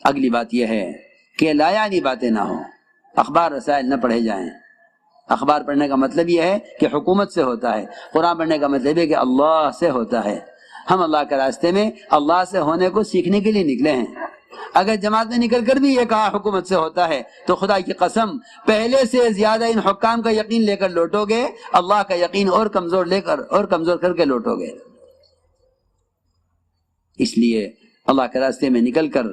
اگلی بات یہ ہے کہ لا یعنی باتیں نہ ہوں، اخبار رسائل نہ پڑھے جائیں۔ اخبار پڑھنے کا مطلب یہ ہے کہ حکومت سے ہوتا ہے، قرآن پڑھنے کا مطلب ہے کہ اللہ سے ہوتا ہے۔ ہم اللہ کے راستے میں اللہ سے ہونے کو سیکھنے کے لیے نکلے ہیں۔ اگر جماعت میں نکل کر بھی یہ کہا حکومت سے ہوتا ہے تو خدا کی قسم پہلے سے زیادہ ان حکام کا یقین لے کر لوٹو گے، اللہ کا یقین اور کمزور کر کے لوٹو گے۔ اس لیے اللہ کے راستے میں نکل کر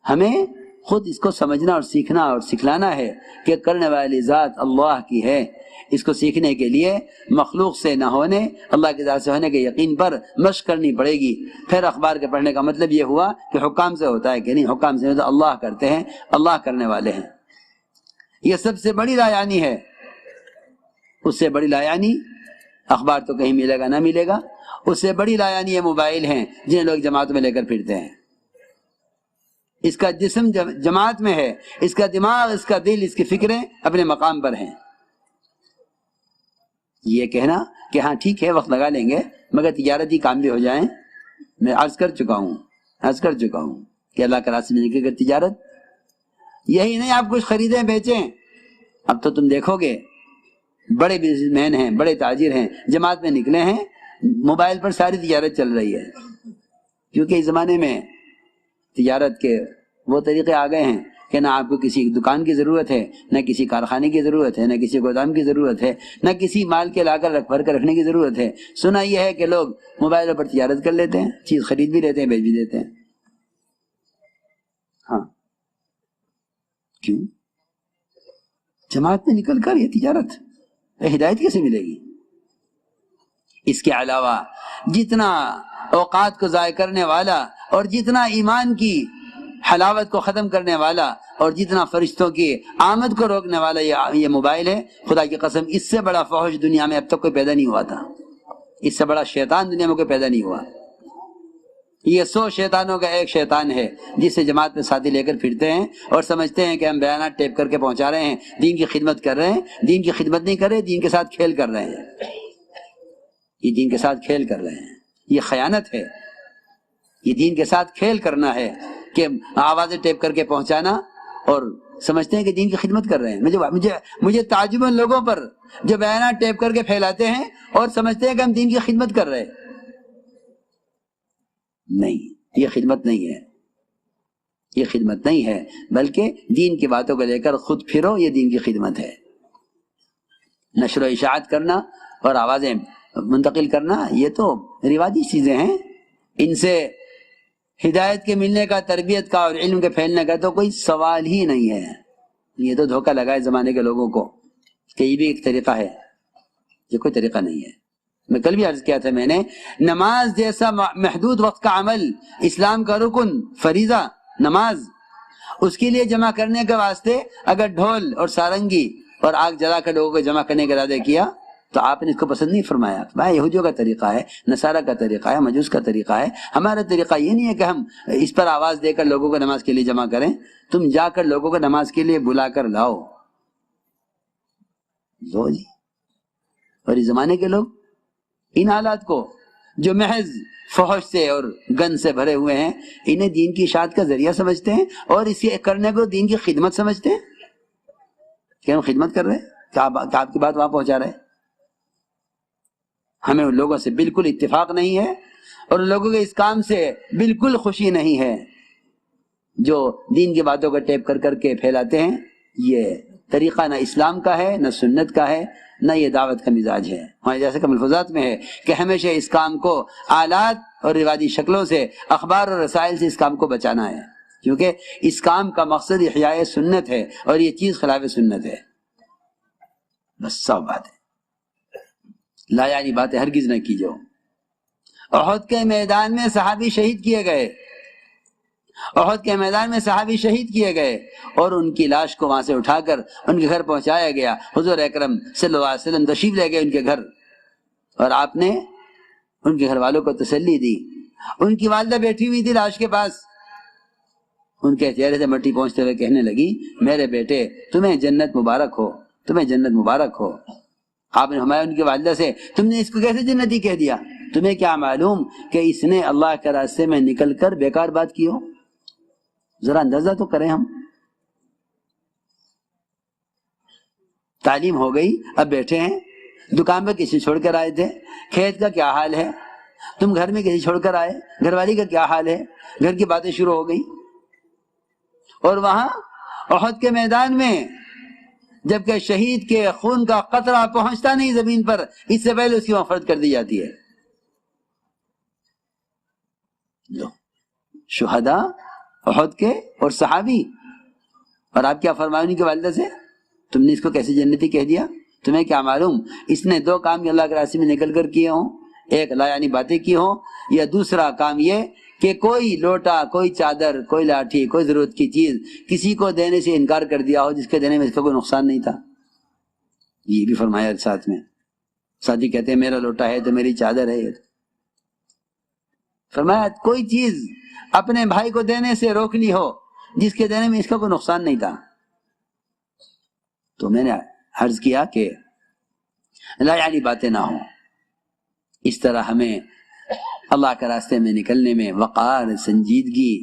ہمیں خود اس کو سمجھنا اور سیکھنا اور سکھلانا ہے کہ کرنے والی ذات اللہ کی ہے۔ اس کو سیکھنے کے لیے مخلوق سے نہ ہونے، اللہ کی ذات سے ہونے کے یقین پر مشق کرنی پڑے گی۔ پھر اخبار کے پڑھنے کا مطلب یہ ہوا کہ حکام سے ہوتا ہے کہ نہیں، حکام سے تو اللہ کرتے ہیں، اللہ کرنے والے ہیں۔ یہ سب سے بڑی لایعنی ہے۔ اس سے بڑی لایعنی اخبار تو کہیں ملے گا نہ ملے گا، اس سے بڑی لایعنی یہ موبائل ہیں جنہیں لوگ جماعت میں لے کر پھرتے ہیں۔ اس کا جسم جماعت میں ہے، اس کا دماغ، اس کا دل، اس کی فکریں اپنے مقام پر ہیں۔ یہ کہنا کہ ہاں ٹھیک ہے وقت لگا لیں گے مگر تجارتی کام بھی ہو جائیں، میں عرض کر چکا ہوں کہ اللہ کا راستے میں نکل کر تجارت، یہی نہیں آپ کچھ خریدیں بیچیں۔ اب تو تم دیکھو گے بڑے بزنس مین ہیں، بڑے تاجر ہیں، جماعت میں نکلے ہیں، موبائل پر ساری تجارت چل رہی ہے، کیونکہ اس زمانے میں تجارت کے وہ طریقے آ گئے ہیں کہ نہ آپ کو کسی دکان کی ضرورت ہے، نہ کسی کارخانے کی ضرورت ہے، نہ کسی گودام کی ضرورت ہے، نہ کسی مال کے لا کر بھر کر رکھنے کی ضرورت ہے۔ سنا یہ ہے کہ لوگ موبائل پر تجارت کر لیتے ہیں، چیز خرید بھی لیتے ہیں، بیچ بھی دیتے ہیں۔ ہاں کیوں؟ جماعت میں نکل کر یہ تجارت ہدایت کیسے ملے گی؟ اس کے علاوہ جتنا اوقات کو ضائع کرنے والا اور جتنا ایمان کی حلاوت کو ختم کرنے والا اور جتنا فرشتوں کی آمد کو روکنے والا یہ موبائل ہے، خدا کی قسم اس سے بڑا فحش دنیا میں اب تک کوئی پیدا نہیں ہوا تھا، اس سے بڑا شیطان دنیا میں کوئی پیدا نہیں ہوا۔ یہ 100 شیطانوں کا ایک شیطان ہے جسے جماعت میں ساتھی لے کر پھرتے ہیں اور سمجھتے ہیں کہ ہم بیانات ٹیپ کر کے پہنچا رہے ہیں، دین کی خدمت کر رہے ہیں۔ دین کی خدمت نہیں کر رہے، دین کے ساتھ کھیل کر رہے ہیں، یہ دین کے ساتھ کھیل کر رہے ہیں۔ یہ خیانت ہے، یہ دین کے ساتھ کھیل کرنا ہے کہ آوازیں ٹیپ کر کے پہنچانا اور سمجھتے ہیں کہ دین کی خدمت کر رہے ہیں۔ مجھے تعجب ان لوگوں پر جو بیانات ٹیپ کر کے پھیلاتے ہیں اور سمجھتے ہیں کہ ہم دین کی خدمت کر رہے ہیں۔ نہیں، یہ خدمت نہیں ہے، یہ خدمت نہیں ہے، بلکہ دین کی باتوں کو لے کر خود پھرو، یہ دین کی خدمت ہے۔ نشر و اشاعت کرنا اور آوازیں منتقل کرنا یہ تو رواجی چیزیں ہیں، ان سے ہدایت کے ملنے کا، تربیت کا اور علم کے پھیلنے کا تو کوئی سوال ہی نہیں ہے۔ یہ تو دھوکہ لگائے زمانے کے لوگوں کو کہ یہ بھی ایک طریقہ ہے، یہ کوئی طریقہ نہیں ہے۔ میں کل بھی عرض کیا تھا، میں نے نماز جیسا محدود وقت کا عمل، اسلام کا رکن فریضہ نماز، اس کے لیے جمع کرنے کے واسطے اگر ڈھول اور سارنگی اور آگ جلا کر لوگوں کو جمع کرنے کا ارادہ کیا تو آپ نے اس کو پسند نہیں فرمایا۔ بھائی یہودیوں کا طریقہ ہے، نصارہ کا طریقہ ہے، مجوس کا طریقہ ہے، ہمارا طریقہ یہ نہیں ہے کہ ہم اس پر آواز دے کر لوگوں کو نماز کے لیے جمع کریں۔ تم جا کر لوگوں کو نماز کے لیے بلا کر لاؤ لو جی۔ اور اس زمانے کے لوگ ان حالات کو جو محض فحش سے اور گند سے بھرے ہوئے ہیں، انہیں دین کی اشاعت کا ذریعہ سمجھتے ہیں اور اسے کرنے کو دین کی خدمت سمجھتے ہیں کہ ہم خدمت کر رہے ہیں، کہ آپ کی بات وہاں پہنچا رہے ہیں۔ ہمیں ان لوگوں سے بالکل اتفاق نہیں ہے اور ان لوگوں کے اس کام سے بالکل خوشی نہیں ہے جو دین کی باتوں کو ٹیپ کر کے پھیلاتے ہیں۔ یہ طریقہ نہ اسلام کا ہے، نہ سنت کا ہے، نہ یہ دعوت کا مزاج ہے۔ ہمارے جیسے کہ ملفوظات میں ہے کہ ہمیشہ اس کام کو آلات اور رواجی شکلوں سے، اخبار اور رسائل سے اس کام کو بچانا ہے، کیونکہ اس کام کا مقصد احیاء سنت ہے اور یہ چیز خلاف سنت ہے۔ بس سب بات ہے، لا یعنی باتیں ہرگز نہ کیجو۔ احد کے میدان میں صحابی شہید کیے گئے، احد کے میدان میں صحابی شہید کیے گئے اور ان کی لاش کو وہاں سے اٹھا کر ان کے گھر پہنچایا گیا۔ حضور اکرم صلی اللہ علیہ وسلم تشریف لے گئے ان کے گھر اور آپ نے ان کے گھر والوں کو تسلی دی۔ ان کی والدہ بیٹھی ہوئی تھی لاش کے پاس، ان کے چہرے سے مٹی پہنچتے ہوئے کہنے لگی، میرے بیٹے تمہیں جنت مبارک ہو، تمہیں جنت مبارک ہو۔ آپ نے ہمارے ان کی والدہ سے، تم نے اس کو کیسے جنتی کہہ دیا؟ تمہیں کیا معلوم کہ اس نے اللہ کے راستے میں نکل کر بیکار بات کی ہو؟ ذرا اندازہ تو کریں ہم. تعلیم ہو گئی، اب بیٹھے ہیں، دکان پہ کسی چھوڑ کر آئے تھے، کھیت کا کیا حال ہے، تم گھر میں کسی چھوڑ کر آئے، گھر والی کا کیا حال ہے، گھر کی باتیں شروع ہو گئی. اور وہاں احد کے میدان میں جبکہ شہید کے خون کا قطرہ پہنچتا نہیں زمین پر، اس سے پہلے اس کی مغفرت کر دی جاتی ہے. لو شہداء احد کے اور صحابی، اور آپ کیا فرمائیں ان کی والدہ سے، تم نے اس کو کیسے جنتی کہہ دیا؟ تمہیں کیا معلوم اس نے دو کام اللہ کے راستے میں نکل کر کیے ہوں، ایک لا یعنی باتیں کی ہوں، یا دوسرا کام یہ کہ کوئی لوٹا، کوئی چادر، کوئی لاٹھی، کوئی ضرورت کی چیز کسی کو دینے سے انکار کر دیا ہو جس کے دینے میں اس کا کوئی نقصان نہیں تھا. یہ بھی فرمایا ساتھ میں. ساتھی کہتے ہیں میرا لوٹا ہے تو میری چادر ہے. فرمایا کوئی چیز اپنے بھائی کو دینے سے روک لی ہو جس کے دینے میں اس کا کوئی نقصان نہیں تھا. تو میں نے عرض کیا کہ لا یعنی باتیں نہ ہوں. اس طرح ہمیں اللہ کے راستے میں نکلنے میں وقار، سنجیدگی،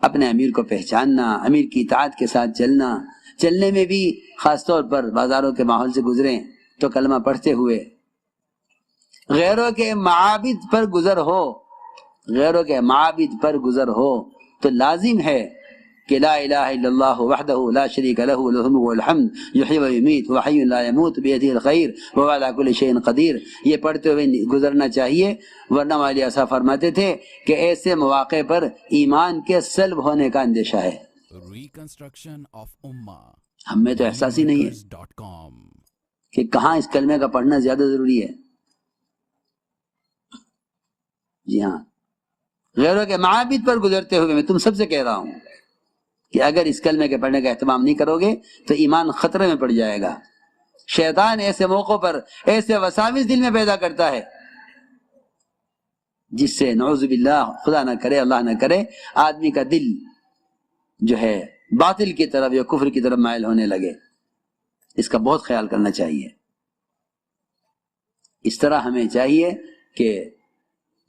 اپنے امیر کو پہچاننا، امیر کی اطاعت کے ساتھ چلنا، چلنے میں بھی خاص طور پر بازاروں کے ماحول سے گزریں تو کلمہ پڑھتے ہوئے غیروں کے معابد پر گزر ہو، غیروں کے معابد پر گزر ہو تو لازم ہے کہ لا الہ الا اللہ وحدہ لا شریک لہ لہ الملک والحمد یحیی و یمیت وحی لا یموت بیدہ الخیر وہو علی کل شیء قدیر. یہ پڑھتے ہوئے گزرنا چاہیے، ورنہ والی ایسا فرماتے تھے کہ ایسے مواقع پر ایمان کے سلب ہونے کا اندیشہ ہے. ہم میں تو احساس ہی نہیں ہے کہ کہاں اس کلمے کا پڑھنا زیادہ ضروری ہے. جی ہاں، غیروں کے معابد پر گزرتے ہوئے میں تم سب سے کہہ رہا ہوں کہ اگر اس کلمے کے پڑھنے کا اہتمام نہیں کرو گے تو ایمان خطرے میں پڑ جائے گا. شیطان ایسے موقعوں پر ایسے وساوس دل میں پیدا کرتا ہے جس سے نعوذ باللہ، خدا نہ کرے، اللہ نہ کرے، آدمی کا دل جو ہے باطل کی طرف یا کفر کی طرف مائل ہونے لگے. اس کا بہت خیال کرنا چاہیے. اس طرح ہمیں چاہیے کہ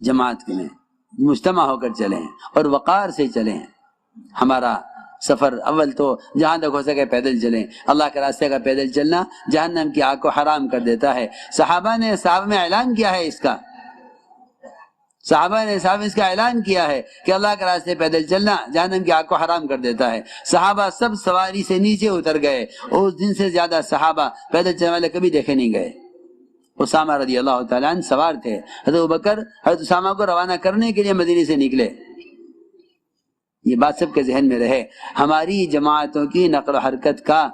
جماعت میں مجتمع ہو کر چلیں اور وقار سے چلیں. ہمارا سفر اول تو جہاں تک ہو سکے پیدل چلیں. اللہ کے راستے کا پیدل چلنا جہنم کی آگ کو حرام کر دیتا ہے. صحابہ نے صحابہ میں اعلان کیا ہے اس کا، صحابہ نے اس کا اعلان کیا ہے کہ اللہ کے راستے پیدل چلنا جہنم کی آگ کو حرام کر دیتا ہے. صحابہ سب سواری سے نیچے اتر گئے. اس دن سے زیادہ صحابہ پیدل چلنے والے کبھی دیکھے نہیں گئے. اسامہ رضی اللہ تعالیٰ عنہ سوار تھے. حضرت ابوبکر حضرت اسامہ کو روانہ کرنے کے لیے مدینے سے نکلے. یہ بات سب کے ذہن میں رہے. ہماری جماعتوں کی نقل و حرکت کا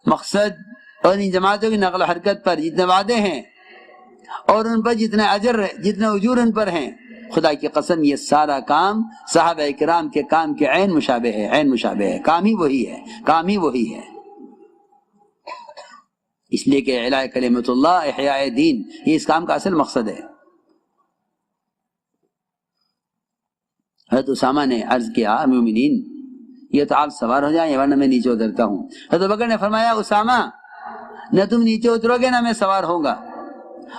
مقصد اور ان جماعتوں کی نقل و حرکت پر جتنے وعدے ہیں اور ان پر جتنے اجر، جتنے اجور ان پر ہیں، خدا کی قسم یہ سارا کام صحابہ کرام کے کام کے عین مشابہ ہے. عین مشابہ ہے، کام ہی وہی ہے، کام ہی وہی ہے. اس لیے کہ اعلاء کلمۃ اللہ، احیاء دین، یہ اس کام کا اصل مقصد ہے. حضرت اسامہ نے عرض کیا مومنین یہ تو آپ سوار ہو جائیں ورنہ میں نیچے اترتا ہوں. حضرت بکر نے فرمایا اسامہ نہ تم نیچے اترو گے نہ میں سوار ہوں گا.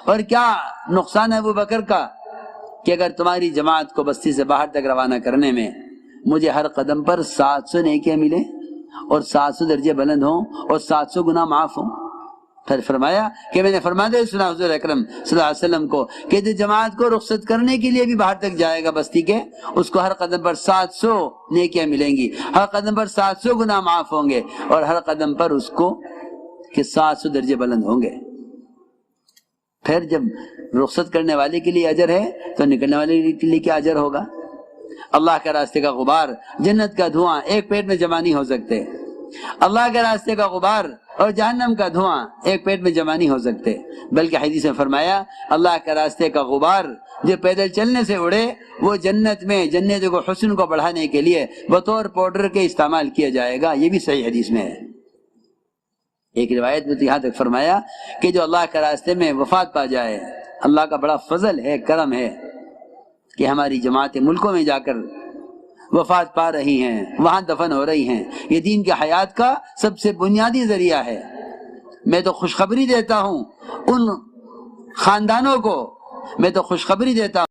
اور کیا نقصان ہے ابو بکر کا کہ اگر تمہاری جماعت کو بستی سے باہر تک روانہ کرنے میں مجھے ہر قدم پر 700 نیکیاں ملیں اور 700 درجے بلند ہوں اور 700 گناہ معاف ہوں. پھر فرمایا کہ میں نے فرما دے سنا حضور اکرم صلی اللہ علیہ وسلم کو کہ جو جماعت کو رخصت کرنے کے لیے بھی باہر تک جائے گا بستی کے، اس کو ہر قدم پر 700 نیکیاں ملیں گی، ہر قدم پر 700 گناہ معاف ہوں گے اور ہر قدم پر اس کو کہ 700 درجے بلند ہوں گے. پھر جب رخصت کرنے والے کے لیے اجر ہے تو نکلنے والے کے لیے کیا اجر ہوگا؟ اللہ کے راستے کا غبار، جنت کا دھواں ایک پیٹ میں جمع نہیں ہو سکتے. اللہ کے راستے کا غبار اور جہنم کا دھواں ایک پیٹ میں جمع نہیں ہو سکتے. بلکہ حدیث میں فرمایا اللہ کے راستے کا غبار جو پیدل چلنے سے اڑے وہ جنت میں جنت کو حسن کو بڑھانے کے لیے بطور پاؤڈر کے استعمال کیا جائے گا. یہ بھی صحیح حدیث میں ہے. ایک روایت میں تو یہاں تک فرمایا کہ جو اللہ کے راستے میں وفات پا جائے، اللہ کا بڑا فضل ہے، کرم ہے کہ ہماری جماعتیں ملکوں میں جا کر وفات پا رہی ہیں، وہاں دفن ہو رہی ہیں. یہ دین کی حیات کا سب سے بنیادی ذریعہ ہے. میں تو خوشخبری دیتا ہوں ان خاندانوں کو، میں تو خوشخبری دیتا ہوں